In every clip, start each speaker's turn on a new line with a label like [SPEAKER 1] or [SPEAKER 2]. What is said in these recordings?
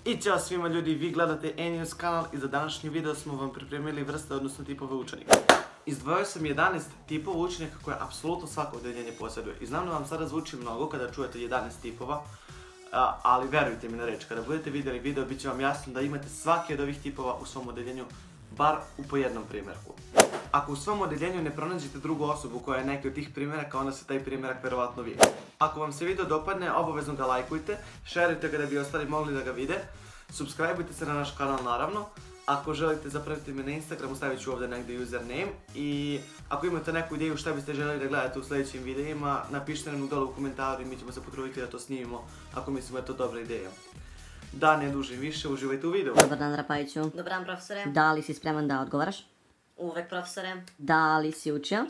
[SPEAKER 1] I ćao svima ljudi, vi gledate Enius kanal i za današnji video smo vam pripremili vrste, odnosno tipove učenika. Izdvojio sam 11 tipova učenika koje apsolutno svako odeljenje posjeduje. I znam da vam sada zvuči mnogo kada čujete 11 tipova, ali verujte mi na reč, kada budete vidjeli video bit će vam jasno da imate svaki od ovih tipova u svom odeljenju, bar u po jednom primjerku. Ako u svom odeljenju ne pronađete drugu osobu koja je neki od tih primjeraka, onda se taj primjerak verovatno vidi. Ako vam se video dopadne, obavezno ga lajkujte, šerujte ga da bi ostali mogli da ga vide, subscribeujte se na naš kanal naravno. Ako želite zapratiti me na Instagramu, stavit ću ovdje negdje username. I ako imate neku ideju šta biste željeli da gledate u sljedećim videima, napišite nam dole u komentaru i mi ćemo se potruditi da to snimimo ako mislimo da je to dobra ideja. Da ne dužim više, uživajte u videu.
[SPEAKER 2] Dobar dan, Rapajiću.
[SPEAKER 3] Dobar dan, profesore.
[SPEAKER 2] Da li si spreman da odgovaraš?
[SPEAKER 3] Uvek, profesore.
[SPEAKER 2] Da li si učio?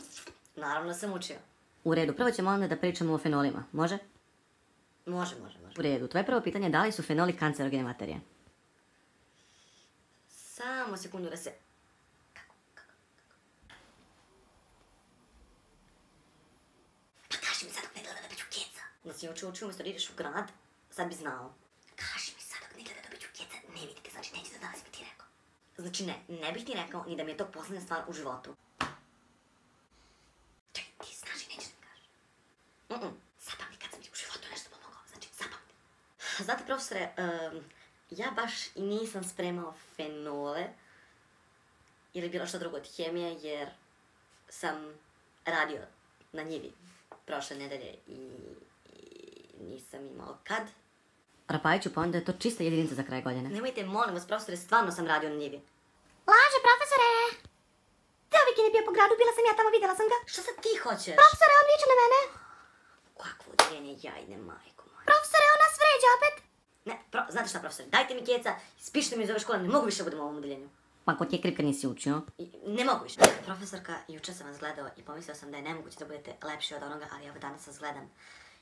[SPEAKER 3] Naravno da sam učio.
[SPEAKER 2] U redu, prvo ćemo onda da pričamo o fenolima, može?
[SPEAKER 3] Može.
[SPEAKER 2] U redu, tvoje prvo pitanje je da li su fenoli kancerogene materije?
[SPEAKER 3] Samo sekundu da se... Pa kaži mi sad dok ne gleda da ću keca. Da si učio umjesto da ideš u grad, sad bi znao. Kaži mi sad dok ne gleda da ću keca, ne vidite, znači neće da li si mi ti rekao. Znači ne bih ti rekao ni da mi je to posljednja stvar u životu. Čekaj, ti znaš i nećeš da mi kažeš. Zapamti kad sam ti u životu nešto pomogao, znači zapamti. Znate, profesore, ja baš i nisam spremao fenole ili bilo što drugo od hemije jer sam radio na njivi prošle nedelje i nisam imao kad.
[SPEAKER 2] Rapajiću, pa onda je to čista jedinica za kraj godine.
[SPEAKER 3] Nemojte, molim vas, profesore, stvarno sam radio na njivi.
[SPEAKER 4] Laže, profesore! Ceo vikend je bio po gradu, bila sam ja tamo, vidjela sam ga.
[SPEAKER 3] Što sad ti hoćeš?
[SPEAKER 4] Profesore, on viče na mene.
[SPEAKER 3] Kakvo odjeljenje jajne, majko moja.
[SPEAKER 4] Profesore, on nas vređa opet.
[SPEAKER 3] Ne, znate šta, profesore, dajte mi keca, spišite mi iz ove škole, ne mogu više da budem u ovom odjeljenju.
[SPEAKER 2] Pa ko ti je kriv kad nisi učio?
[SPEAKER 3] Ne mogu više. Profesorka, juče sam vas gledao i pomislio sam da je nemoguće da budete lepši od onoga, ali evo danas vas gledam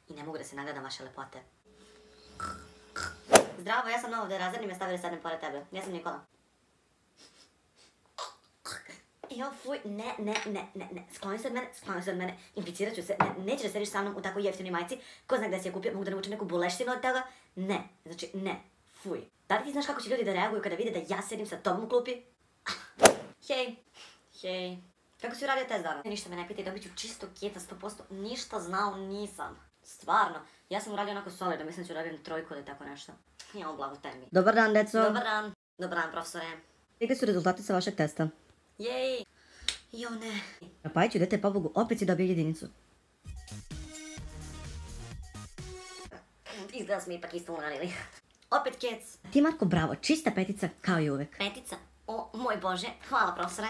[SPEAKER 3] i ne mogu da se nagledam vaše lepote. Zdravo, ja sam ovdje, razredni me stavili sednem pored tebe. Ja sam Nikola. Jo, fuj, ne, skloni se od mene, inficirat ću se, nećeš da sediš sa mnom u tako jeftinoj majici, ko zna gdje si je kupio, mogu da naučim neku boleštinu od toga, ne, znači ne, fuj. Da li ti znaš kako će ljudi da reaguju kada vide da ja sedim sa tobom u klupi? Hej, kako si uradio test dana? Ništa me ne pitaj, dobit ću čisto kjeta 100%, ništa znao nisam. Stvarno, ja sam uradio onako solidno, mislim da ću uradio trojku ili tako nešto. Ja, blago temi.
[SPEAKER 2] Dobar dan, deco.
[SPEAKER 3] Dobar dan, profesore.
[SPEAKER 2] Gdje su rezultati sa vašeg testa?
[SPEAKER 3] Jej! Jo, ne.
[SPEAKER 2] Rapajiću, dete, pobogu, opet si dobio jedinicu.
[SPEAKER 3] Izgleda smo ipak isto uradili. Opet kec.
[SPEAKER 2] Ti, Marko, bravo, čista petica kao i uvek.
[SPEAKER 3] Petica. O, moj Bože. Hvala, profesore.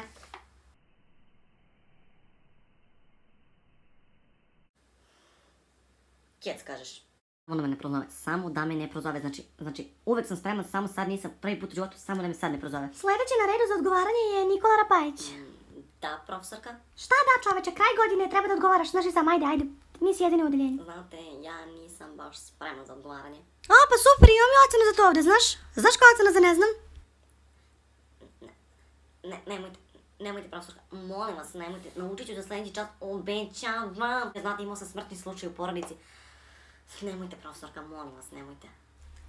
[SPEAKER 3] Kec, kažeš.
[SPEAKER 2] Ono me ne prozove, samo da me ne prozove, znači uvek sam spreman, samo sad nisam prvi put u životu, samo da me sad ne prozove.
[SPEAKER 4] Sljedeći na redu za odgovaranje je Nikola Rapajić.
[SPEAKER 3] Da, profesorka?
[SPEAKER 4] Šta da, čoveče, kraj godine treba da odgovaraš, znaš i sam, ajde, nisi jedini u odeljenju.
[SPEAKER 3] Znate, ja nisam baš spreman za odgovaranje.
[SPEAKER 4] A, pa super, imam i ocenu za to ovdje, znaš? Znaš koja ocena za ne znam?
[SPEAKER 3] Nemojte, profesorka, molim vas, nemojte, naučit ću za sljedeći čas, obećavam. Znate, imao sam smrtni slučaj u porodici. Nemojte, profesorka, molim vas, nemojte.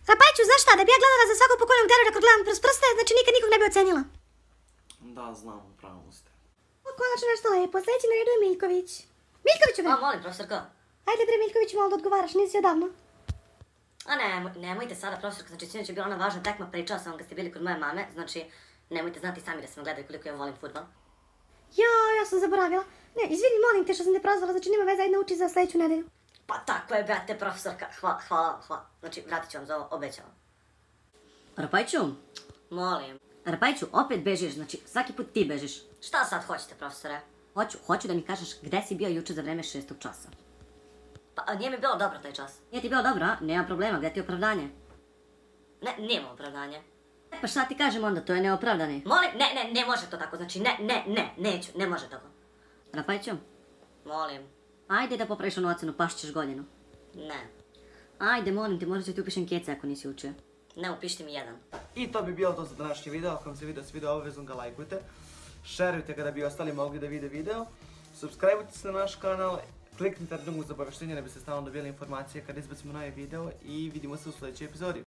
[SPEAKER 4] Rapajiću, znaš šta, da bi ja gledala za svakog pokojnog terora kad gledam kroz prste, znači nikad nikog ne bi ocenila.
[SPEAKER 1] Da, znam, upravo ste.
[SPEAKER 4] O, konačno nešto lepo, sljedeći na redu je Miljković. Miljkoviću, bre!
[SPEAKER 3] A, molim, profesorka.
[SPEAKER 4] Ajde, bre, Miljkoviću, malo da odgovaraš, nisi odavno.
[SPEAKER 3] A nemojte sada, profesorka, znači sinoć je bila ona važna tekma, pričala sam vam kad ste bili kod moje mame, znači nemojte znati sami da ste me gledali koliko ja volim fudbal.
[SPEAKER 4] Ja sam zaboravila. Ne, izvini, molim te što sam te prozvala, znači nema veze, ajde nauči za sljedeću nedelju.
[SPEAKER 3] Pa tako je, brate, profesorka, hvala. Znači, vratit ću vam za ovo, obećavam.
[SPEAKER 2] Rapajiću?
[SPEAKER 3] Molim.
[SPEAKER 2] Rapajiću, opet bežiš, znači svaki put ti bežiš.
[SPEAKER 3] Šta sad hoćete, profesore?
[SPEAKER 2] Hoću da mi kažeš gdje si bio juče za vreme 6. časa.
[SPEAKER 3] Pa nije mi bilo dobro taj čas.
[SPEAKER 2] Nije ti bilo dobro, a? Nema problema, gdje ti je opravdanje?
[SPEAKER 3] Ne, nema opravdanje.
[SPEAKER 2] Pa šta ti kažem onda, to je neopravdanje.
[SPEAKER 3] Molim, ne može to tako, znači neću, ne može tako.
[SPEAKER 2] Rapajiću?
[SPEAKER 3] Molim.
[SPEAKER 2] Ajde da popraviš onu ocenu, pašit ćeš godinu.
[SPEAKER 3] Ne.
[SPEAKER 2] Ajde, molim te, možda ću ti upišem kjece ako nisi učio.
[SPEAKER 3] Ne, upišite mi jedan.
[SPEAKER 1] I to bi bilo to za današnji video, ako vam se video svidio, obavezno ga lajkujte. Šerujte ga da bi ostali mogli da vide video. Subscribeujte se na naš kanal, kliknite na dugme za obaveštenje da biste stalno dobili informacije kada izbacimo novi video i vidimo se u sljedećoj epizodi.